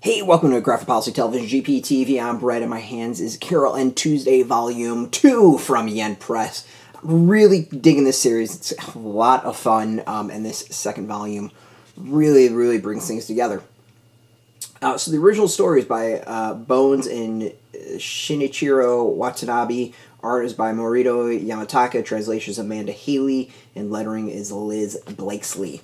Hey, welcome to Graphic Policy Television GPTV. I'm Brett, and my hands is Carole and Tuesday Volume 2 from Yen Press. I'm really digging this series. It's a lot of fun, and this second volume really brings things together. So the original story is by Bones and Shinichiro Watanabe. Art is by Morito Yamataka. Translation is Amanda Haley. And lettering is Lys Blakeslee.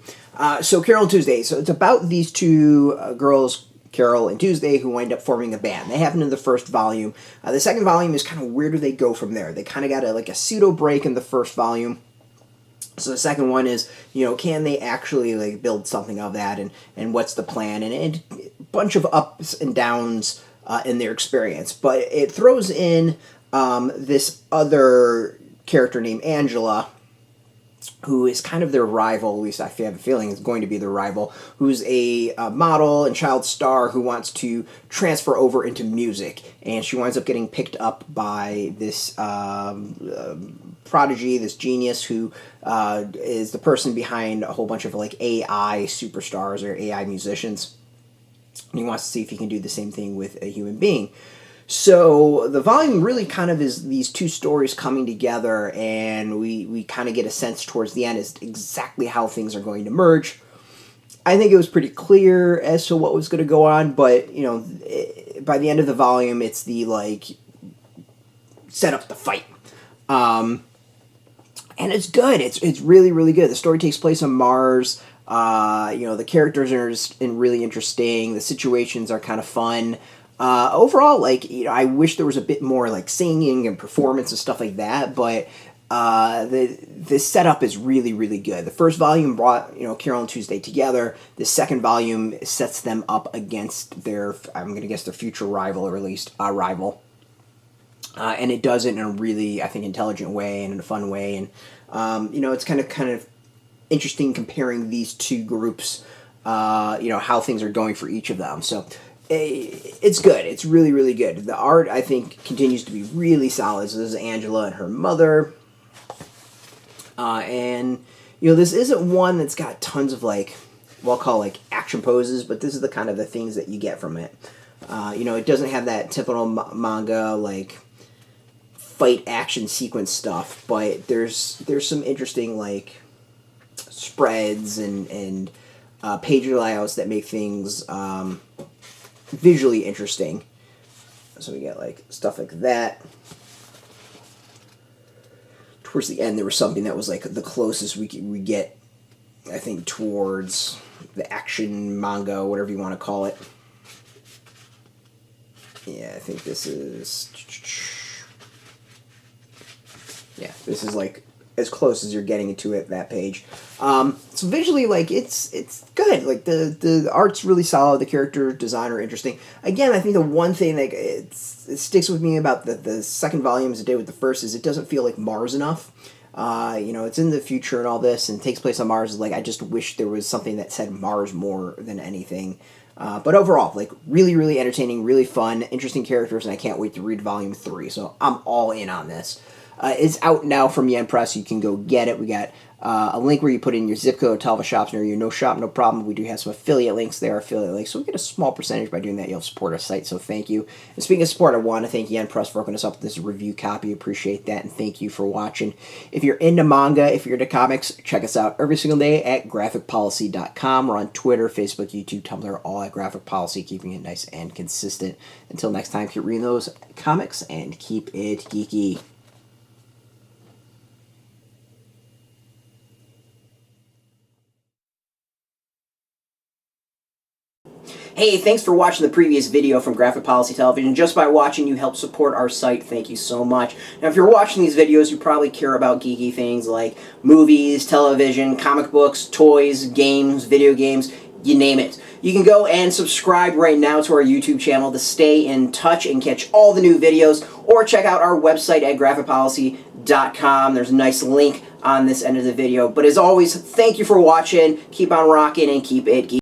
So Carole and Tuesday. So it's about these two girls, Carole and Tuesday, who wind up forming a band. They happen in the first volume. The second volume is kind of where do they go from there? They kind of got a pseudo break in the first volume. So the second one is, can they actually build something of that, and what's the plan, and a bunch of ups and downs in their experience. But it throws in this other character named Angela, who is kind of their rival, at least I have a feeling is going to be their rival, who's a model and child star who wants to transfer over into music. And she winds up getting picked up by this prodigy, this genius, who is the person behind a whole bunch of AI superstars or AI musicians. And he wants to see if he can do the same thing with a human being. So the volume really kind of is these two stories coming together, and we kind of get a sense towards the end as exactly how things are going to merge. I think it was pretty clear as to what was going to go on, but, by the end of the volume, it's the, set up the fight. And it's good. It's really good. The story takes place on Mars. The characters are really interesting. The situations are kind of fun. Overall, I wish there was a bit more singing and performance and stuff like that, but the setup is really good. The first volume brought Carole and Tuesday together. The second volume sets them up against their, I'm gonna guess, their future rival, or at least a rival, and it does it in a really, I think, intelligent way and in a fun way, and it's kind of interesting comparing these two groups, how things are going for each of them. So it's good. It's really good. The art, I think, continues to be really solid. So this is Angela and her mother. And, this isn't one that's got tons of, I'll call action poses, but this is the kind of the things that you get from it. It doesn't have that typical manga, fight action sequence stuff, but there's some interesting, spreads and page layouts that make things, visually interesting. So we got stuff like that. Towards the end, there was something that was the closest we get, I think, towards the action manga, whatever you want to call it. Yeah, I think this is. Yeah, this is as close as you're getting to it, that page. So visually, it's good. The art's really solid. The character design are interesting. Again, I think the one thing that it sticks with me about the second volume as it did with the first is it doesn't feel like Mars enough. It's in the future and all this, and it takes place on Mars. I just wish there was something that said Mars more than anything. But overall, really entertaining, really fun, interesting characters, and I can't wait to read volume 3. So I'm all in on this. It's out now from Yen Press. You can go get it. We got a link where you put in your zip code, tell the shops near you. No shop, no problem. We do have some affiliate links there, so we get a small percentage by doing that. You'll support our site, so thank you. And speaking of support, I want to thank Yen Press for hooking us up with this review copy. Appreciate that, and thank you for watching. If you're into manga, if you're into comics, check us out every single day at graphicpolicy.com. We're on Twitter, Facebook, YouTube, Tumblr, all at Graphic Policy, keeping it nice and consistent. Until next time, keep reading those comics and keep it geeky. Hey, thanks for watching the previous video from Graphic Policy Television. Just by watching, you help support our site. Thank you so much. Now, if you're watching these videos, you probably care about geeky things like movies, television, comic books, toys, games, video games, you name it. You can go and subscribe right now to our YouTube channel to stay in touch and catch all the new videos, or check out our website at graphicpolicy.com. There's a nice link on this end of the video. But as always, thank you for watching. Keep on rocking and keep it geeky.